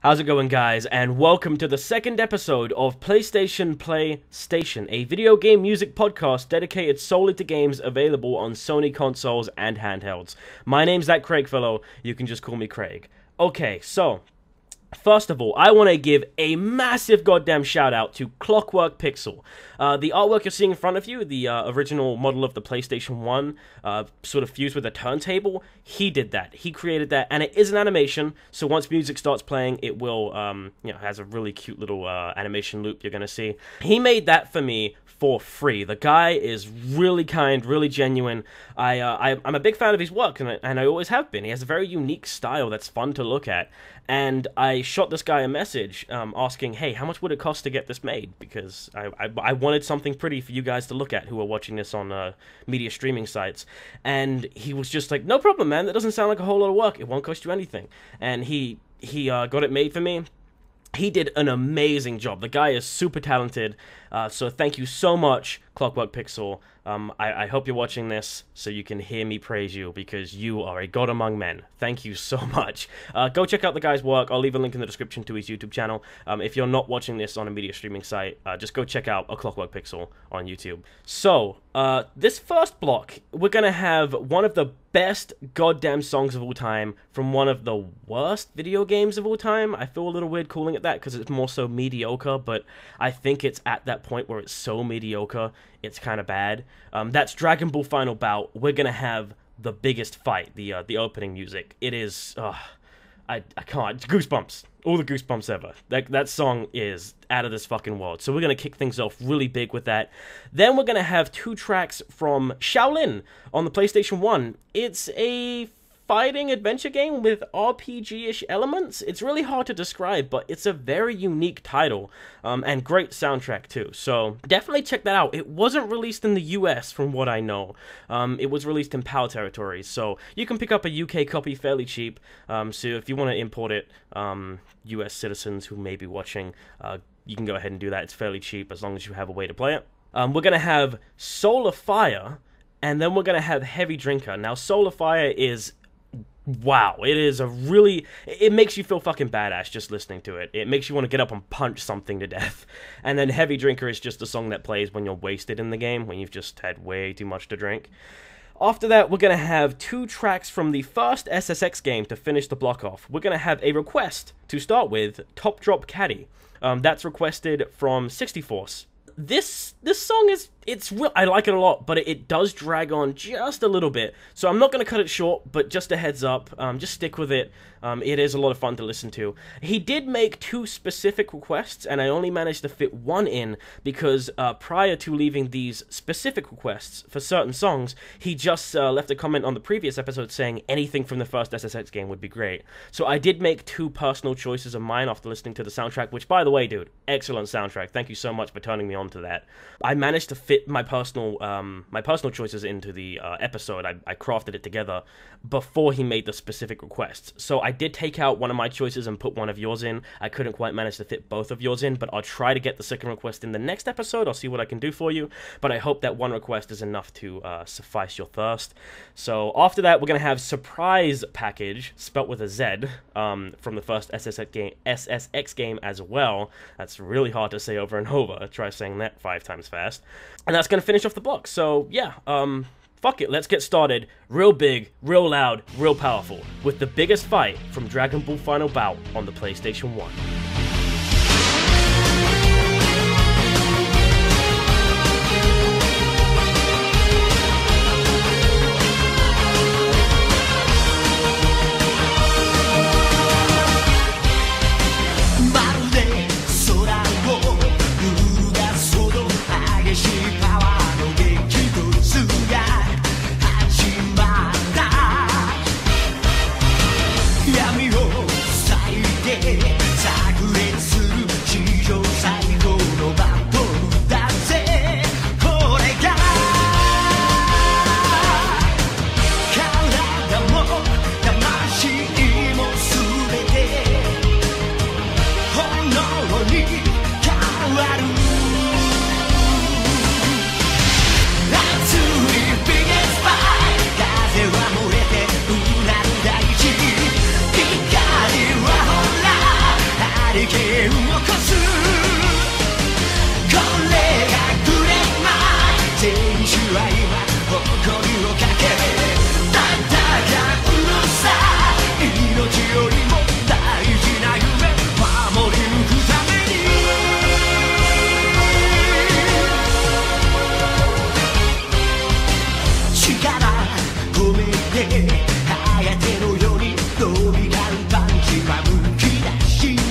How's it going, guys, and welcome to the second episode of PlayStation, a video game music podcast dedicated solely to games available on Sony consoles and handhelds. My name's that Craig fellow, you can just call me Craig. Okay, so, first of all, I want to give a massive goddamn shout out to Clockwork Pixel. The artwork you're seeing in front of you, the original model of the PlayStation 1, sort of fused with a turntable, he did that. He created that, and it is an animation, so once music starts playing, it will, has a really cute little animation loop you're gonna see. He made that for me for free. The guy is really kind, really genuine. I'm a big fan of his work, and I always have been. He has a very unique style that's fun to look at, and I shot this guy a message asking, hey, how much would it cost to get this made? Because I wanted something pretty for you guys to look at who are watching this on media streaming sites. And he was just like, no problem, man, that doesn't sound like a whole lot of work. It won't cost you anything. And he got it made for me. He did an amazing job. The guy is super talented, so thank you so much, Clockwork Pixel. I hope you're watching this so you can hear me praise you, because you are a god among men. Thank you so much. Go check out the guy's work. I'll leave a link in the description to his YouTube channel. If you're not watching this on a media streaming site, just go check out a Clockwork Pixel on YouTube. So, this first block, we're gonna have one of the best goddamn songs of all time from one of the worst video games of all time. I feel a little weird calling it that because it's more so mediocre, but I think it's at that point where it's so mediocre, it's kind of bad. That's Dragon Ball Final Bout. We're gonna have the biggest fight, the opening music. It is, I can't, goosebumps. All the goosebumps ever. That song is out of this fucking world. So we're going to kick things off really big with that. Then we're going to have two tracks from Shaolin on the PlayStation 1. It's a fighting adventure game with RPG-ish elements. It's really hard to describe, but it's a very unique title, and great soundtrack too. So definitely check that out. It wasn't released in the US from what I know. It was released in PAL territories, so you can pick up a UK copy fairly cheap. So if you want to import it, US citizens who may be watching, you can go ahead and do that. It's fairly cheap as long as you have a way to play it. We're going to have Solar Fire, and then we're going to have Heavy Drinker. Now, Solar Fire is, wow, it is a really, it makes you feel fucking badass just listening to it. It makes you want to get up and punch something to death. And then Heavy Drinker is just a song that plays when you're wasted in the game, when you've just had way too much to drink. After that, we're going to have two tracks from the first SSX game to finish the block off. We're going to have a request to start with, Drop Caddy. That's requested from 60 Force. This song is, it's real, I like it a lot, but it does drag on just a little bit, so I'm not going to cut it short, but just a heads up, just stick with it. It is a lot of fun to listen to. He did make two specific requests, and I only managed to fit one in, because prior to leaving these specific requests for certain songs, he just left a comment on the previous episode saying anything from the first SSX game would be great. So I did make two personal choices of mine after listening to the soundtrack, which, by the way, dude, excellent soundtrack. Thank you so much for turning me on to that. I managed to fit my personal choices into the episode. I crafted it together before he made the specific requests. So I did take out one of my choices and put one of yours in. I couldn't quite manage to fit both of yours in, but I'll try to get the second request in the next episode. I'll see what I can do for you, but I hope that one request is enough to suffice your thirst. So after that, we're going to have Surprize Package, spelt with a Z, from the first SSX game as well. That's really hard to say over and over. Try saying that 5 times fast. And that's going to finish off the block. So yeah, fuck it, let's get started. Real big, real loud, real powerful, with the biggest fight from Dragon Ball Final Bout on the PlayStation 1.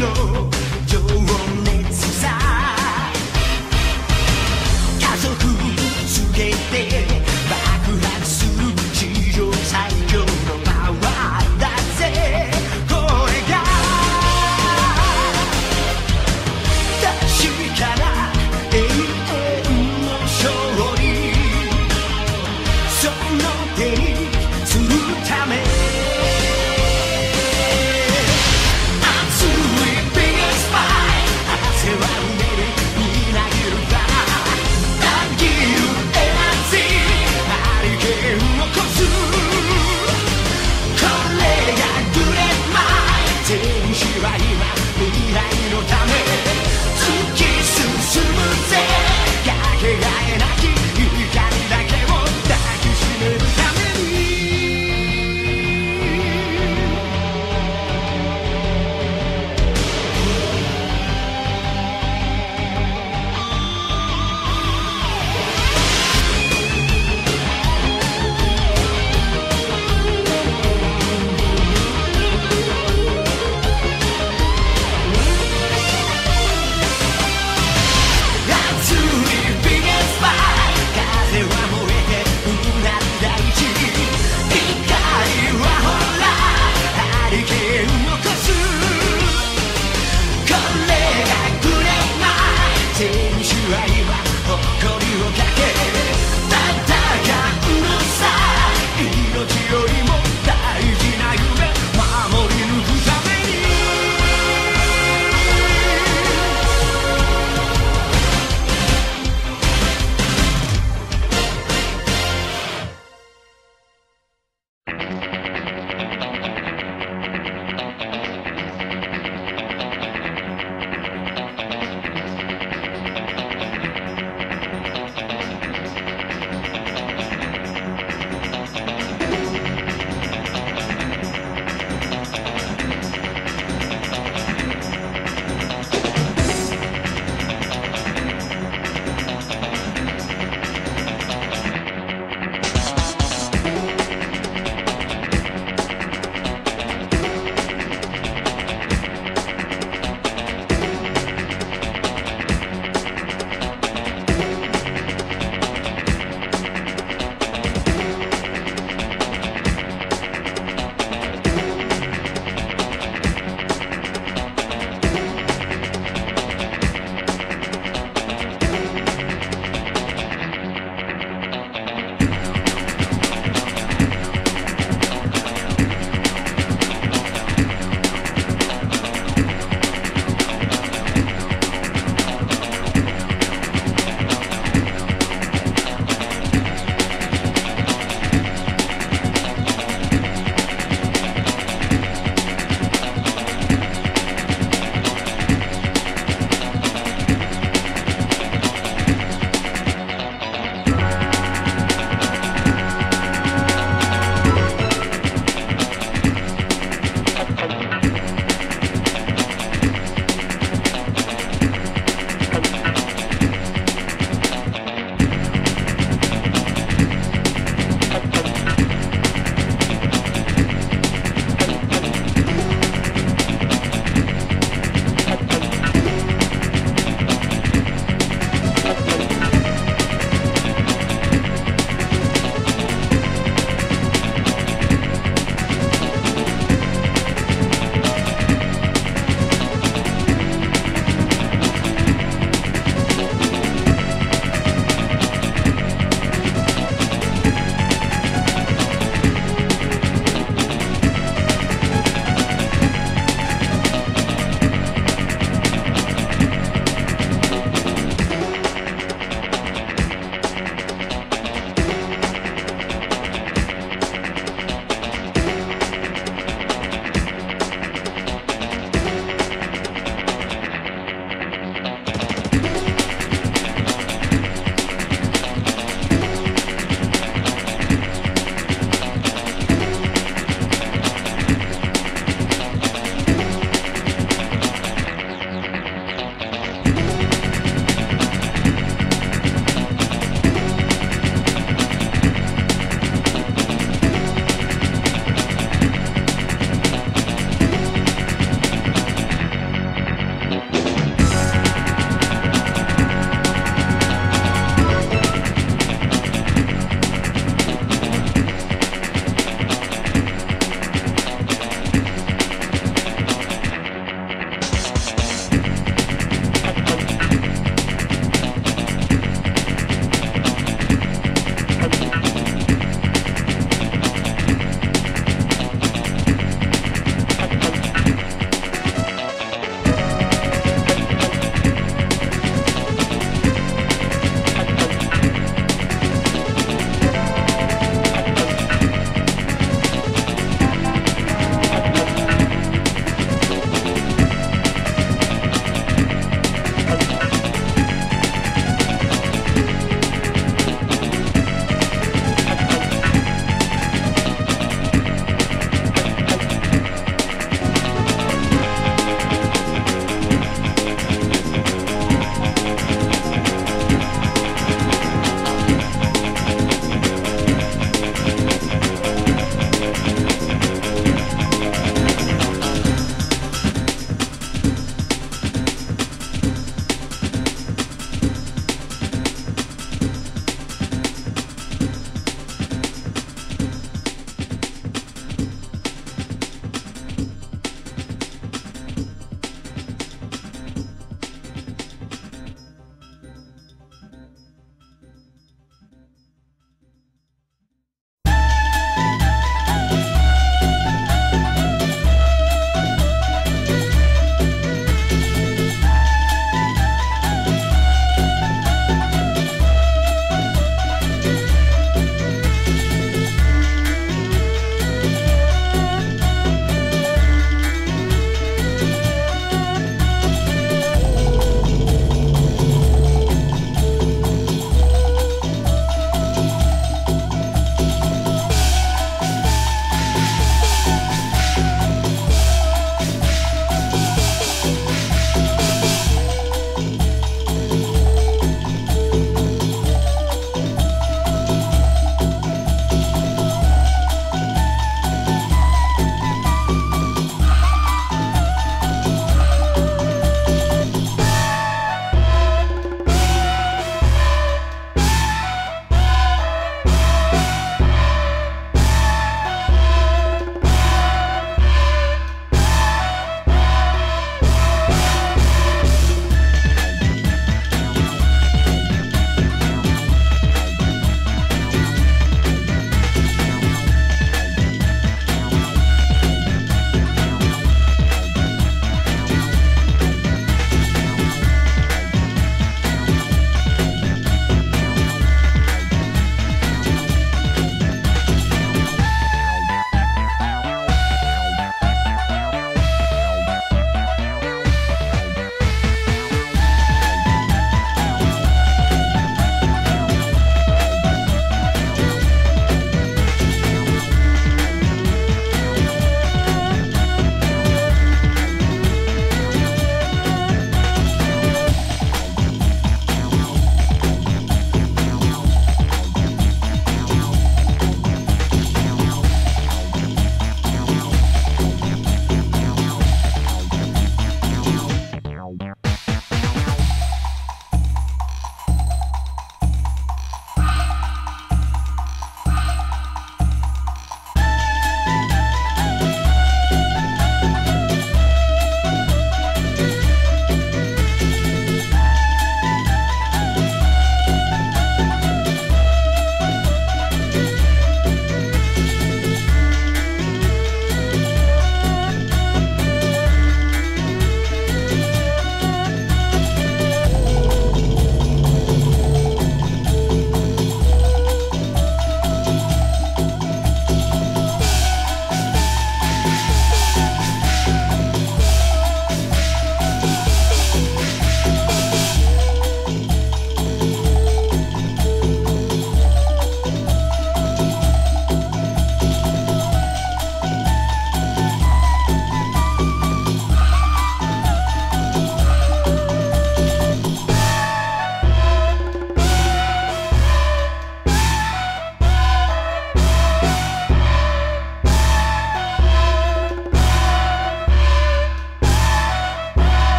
の情熱さ加速つけて爆発する史上最強のパワーだぜこれが確かな永遠の勝利その手にするため熱いビー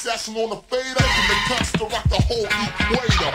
processing on the fader, taking the cuts to rock the whole equator.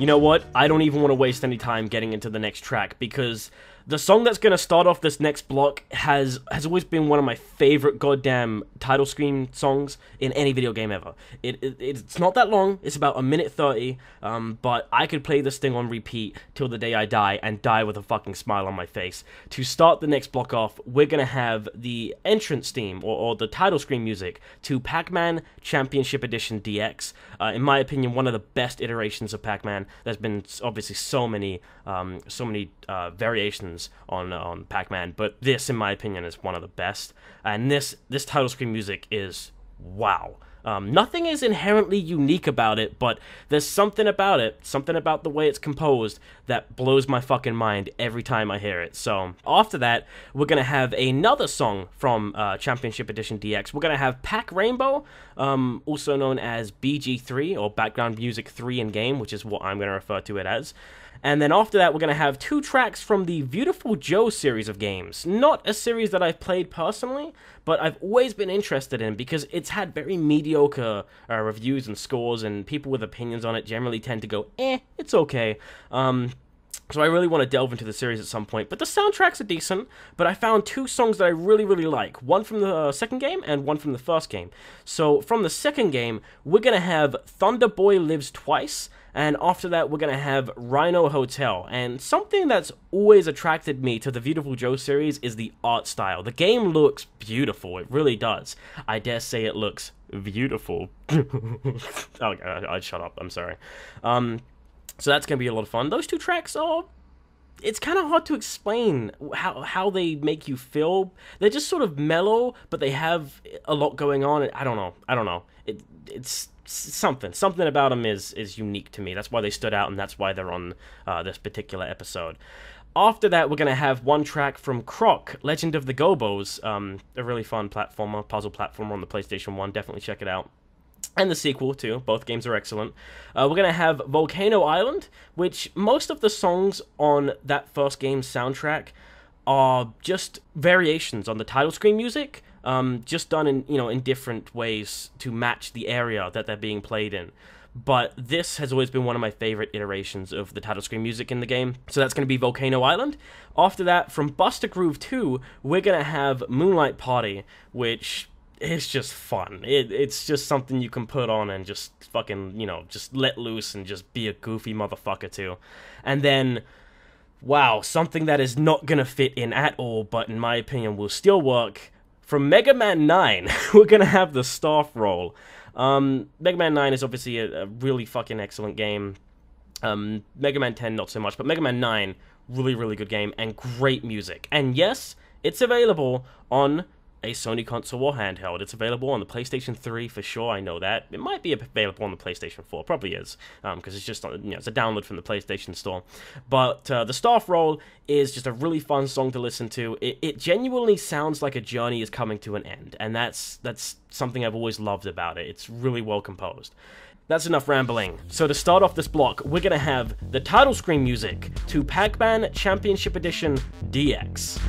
You know what? I don't even want to waste any time getting into the next track, because the song that's going to start off this next block has always been one of my favorite goddamn title screen songs in any video game ever. It's not that long, it's about 1:30, but I could play this thing on repeat till the day I die, and die with a fucking smile on my face. To start the next block off, we're going to have the entrance theme, or the title screen music, to Pacman Championship Edition DX. In my opinion, one of the best iterations of Pacman. There's been obviously so many variations on Pacman, but this, in my opinion, is one of the best. And this title screen music is wow. Nothing is inherently unique about it, but there's something about it, something about the way it's composed, that blows my fucking mind every time I hear it. So after that, we're gonna have another song from Championship Edition DX. We're gonna have Pac Rainbow, also known as BG3, or Background Music 3 in game, which is what I'm gonna refer to it as. And then after that, we're going to have 2 tracks from the Viewtiful Joe series of games. Not a series that I've played personally, but I've always been interested in, because it's had very mediocre reviews and scores, and people with opinions on it generally tend to go, it's okay. So I really want to delve into the series at some point. But the soundtracks are decent, but I found 2 songs that I really, really like. One from the second game, and one from the first game. So from the second game, we're going to have Thunder Boy Lives Twice, and after that, we're going to have Rhino Hotel. And something that's always attracted me to the Viewtiful Joe series is the art style. The game looks beautiful, it really does. I dare say it looks beautiful. Oh, I'd shut up, I'm sorry. So that's going to be a lot of fun. Those 2 tracks are... It's kind of hard to explain how they make you feel. They're just sort of mellow, but they have a lot going on. I don't know. It's something about them is unique to me. That's why they stood out, and that's why they're on this particular episode. After that, we're going to have 1 track from Croc, Legend of the Gobbos, a really fun platformer, puzzle platformer on the PlayStation 1. Definitely check it out. And the sequel, too. Both games are excellent. We're going to have Volcano Island, which most of the songs on that first game's soundtrack are just variations on the title screen music, just done in different ways to match the area that they're being played in. But this has always been one of my favorite iterations of the title screen music in the game. So that's going to be Volcano Island. After that, from Buster Groove 2, we're going to have Moonlight Party, which it's just fun. It's just something you can put on and just fucking, just let loose and just be a goofy motherfucker too. And then, wow, something that is not gonna fit in at all, but in my opinion will still work. From Mega Man 9, we're gonna have the staff roll. Mega Man 9 is obviously a really fucking excellent game. Mega Man 10 not so much, but Mega Man 9, really, really good game and great music. And yes, it's available on a Sony console or handheld. It's available on the PlayStation 3 for sure, I know that. It might be available on the PlayStation 4, probably is, because it's just, it's a download from the PlayStation Store. But the Staff Roll is just a really fun song to listen to. It genuinely sounds like a journey is coming to an end, and that's something I've always loved about it. It's really well composed. That's enough rambling. So to start off this block, we're gonna have the title screen music to Pac-Man Championship Edition DX.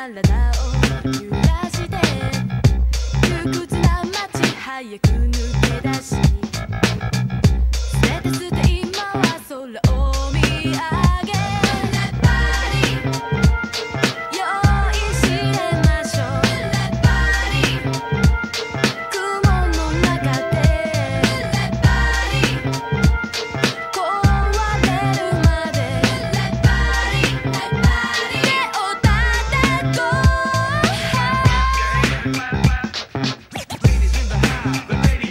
体を揺らして窮屈な街早く抜け出し捨てて捨て今は空を見上げ用意しれましょう雲の中で壊れるまで手を叩こう Ladies in the house, the ladies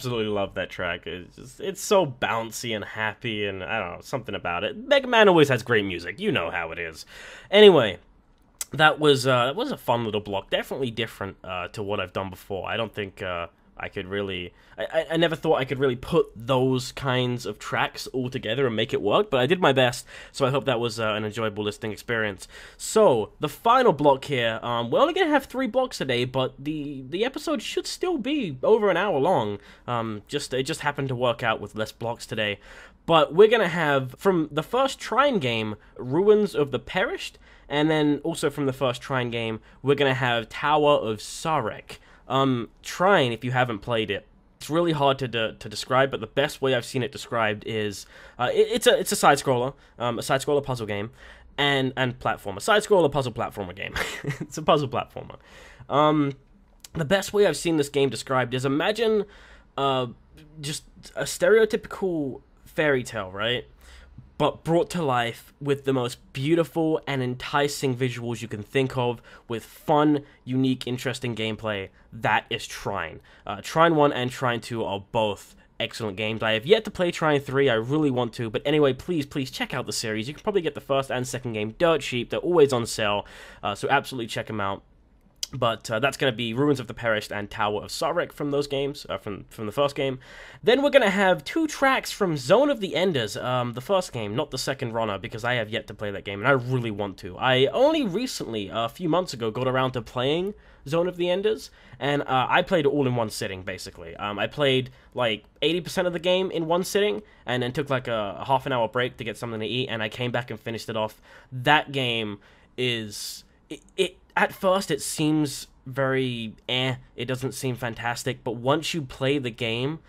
absolutely love that track. It's so bouncy and happy, and I don't know, something about it. Mega Man always has great music. You know how it is. Anyway, that was a fun little block. Definitely different to what I've done before. I don't think I could really... I never thought I could really put those kinds of tracks all together and make it work, but I did my best, so I hope that was an enjoyable listening experience. So, the final block here, we're only going to have 3 blocks today, but the episode should still be over an hour long. It just happened to work out with less blocks today. But we're going to have, from the first Trine game, Ruins of the Perished, and then also from the first Trine game, we're going to have Tower of Sarek. Trine, if you haven't played it, it's really hard to describe, but the best way I've seen it described is it's a side-scroller puzzle game, and platformer, side-scroller puzzle platformer game. It's a puzzle platformer. The best way I've seen this game described is, imagine just a stereotypical fairy tale, right? But brought to life with the most beautiful and enticing visuals you can think of, with fun, unique, interesting gameplay. That is Trine. Trine 1 and Trine 2 are both excellent games. I have yet to play Trine 3, I really want to, but anyway, please check out the series. You can probably get the first and second game dirt cheap. They're always on sale, so absolutely check them out. But that's going to be Ruins of the Perished and Tower of Sarek from those games, from the first game. Then we're going to have 2 tracks from Zone of the Enders, the first game, not the second runner, because I have yet to play that game, and I really want to. I only recently, a few months ago, got around to playing Zone of the Enders, and I played it all in one sitting, basically. I played, like, 80% of the game in one sitting, and then took, like, a half-an-hour break to get something to eat, and I came back and finished it off. That game is... At first, it seems very it doesn't seem fantastic, but once you play the game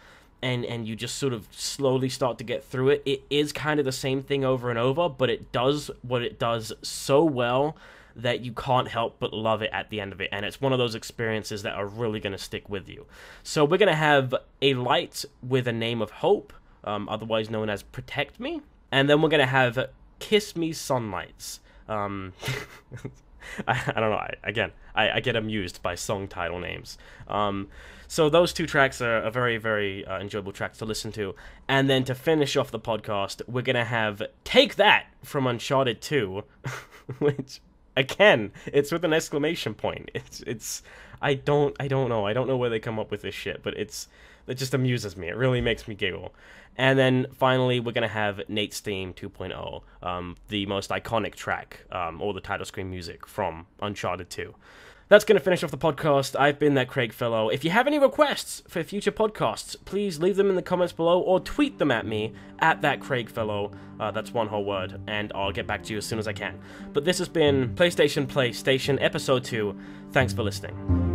and you just sort of slowly start to get through it, it is kind of the same thing over and over, but it does what it does so well that you can't help but love it at the end of it, and it's one of those experiences that are really going to stick with you. So we're going to have A Light with a Name of Hope, otherwise known as Protect Me, and then we're going to have Kiss Me Sunlights. I don't know, I get amused by song title names. So those 2 tracks are very, very enjoyable tracks to listen to. And then to finish off the podcast, we're going to have Take That from Uncharted 2, which, again, it's with an exclamation point. I don't know where they come up with this shit, but it just amuses me. It really makes me giggle. And then finally, we're going to have Nate's Theme 2.0, the most iconic track, or the title screen music from Uncharted 2. That's going to finish off the podcast. I've been that Craig Fellow. If you have any requests for future podcasts, please leave them in the comments below or tweet them at me, at that Craig Fellow. That's one whole word, and I'll get back to you as soon as I can. But this has been PlayStation Episode 2. Thanks for listening.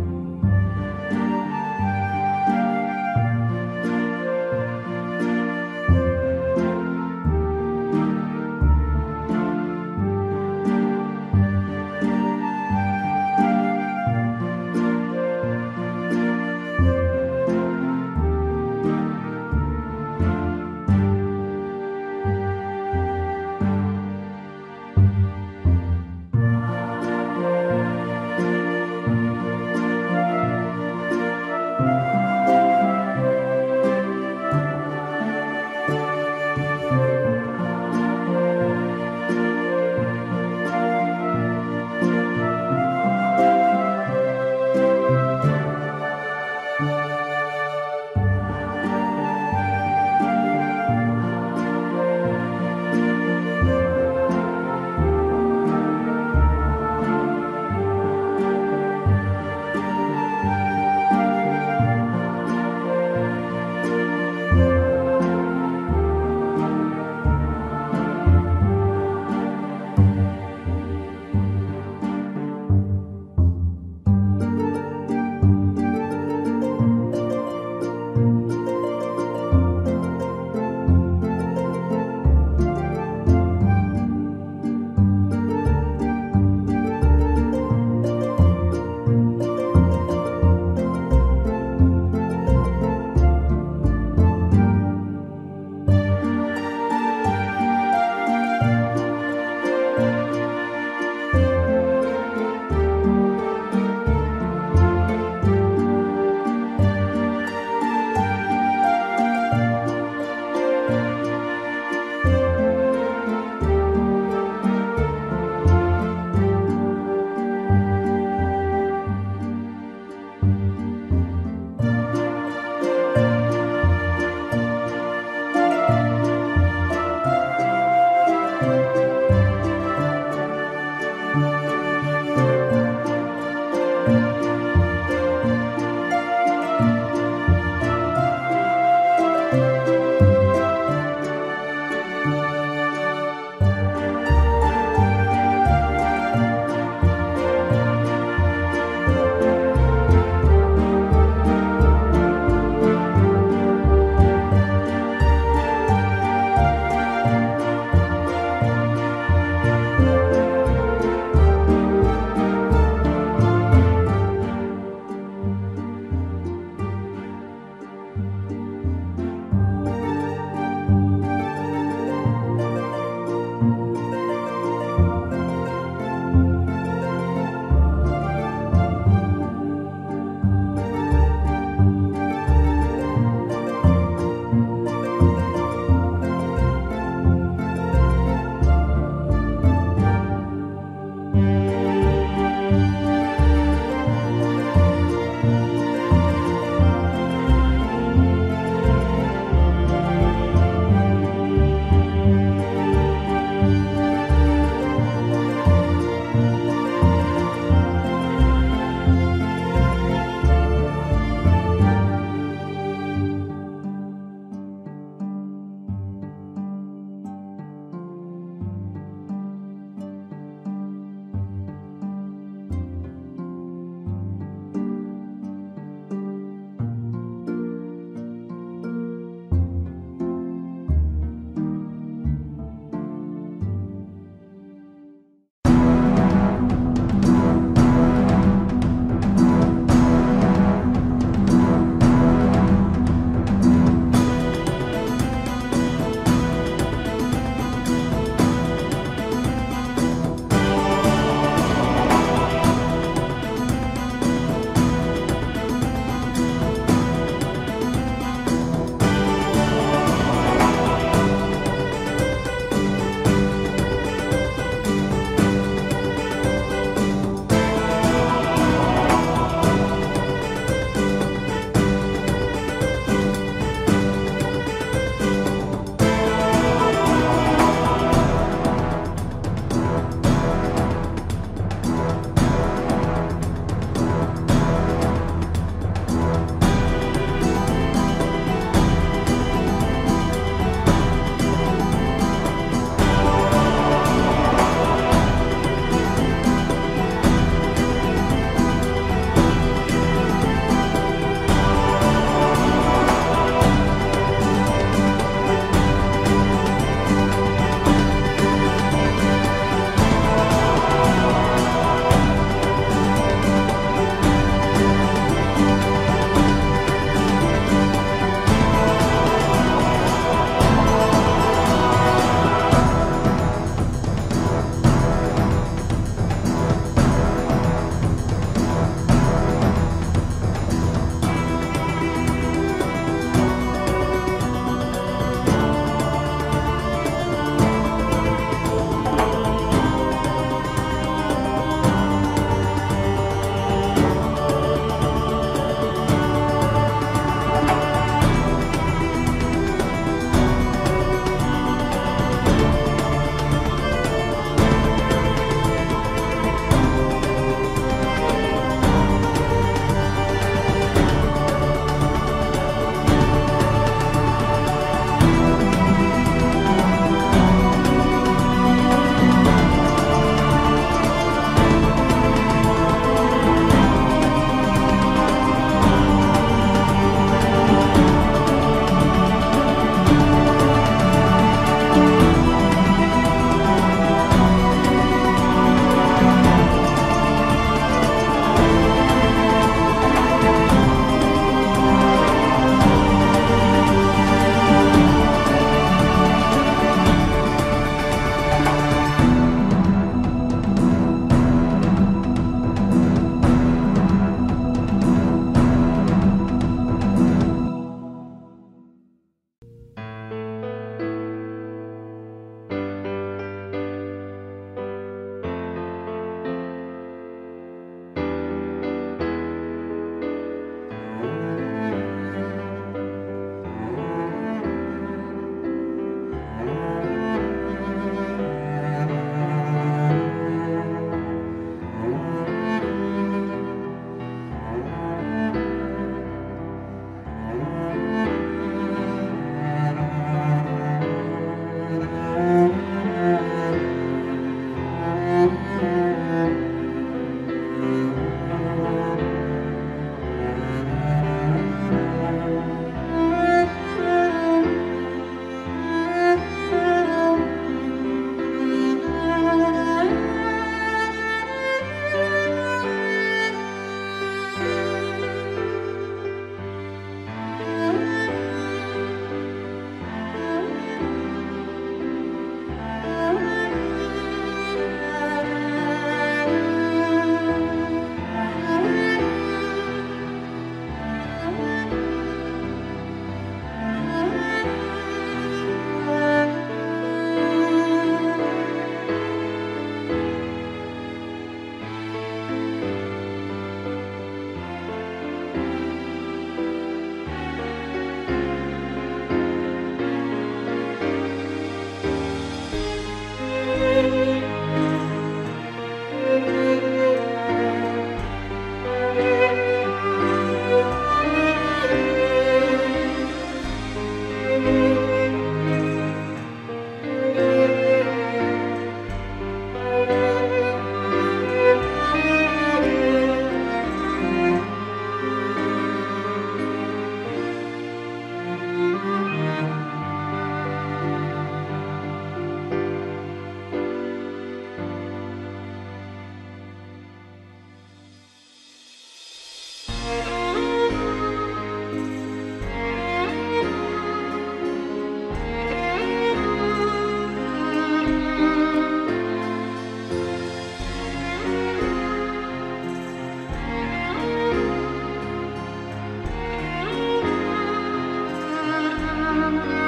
「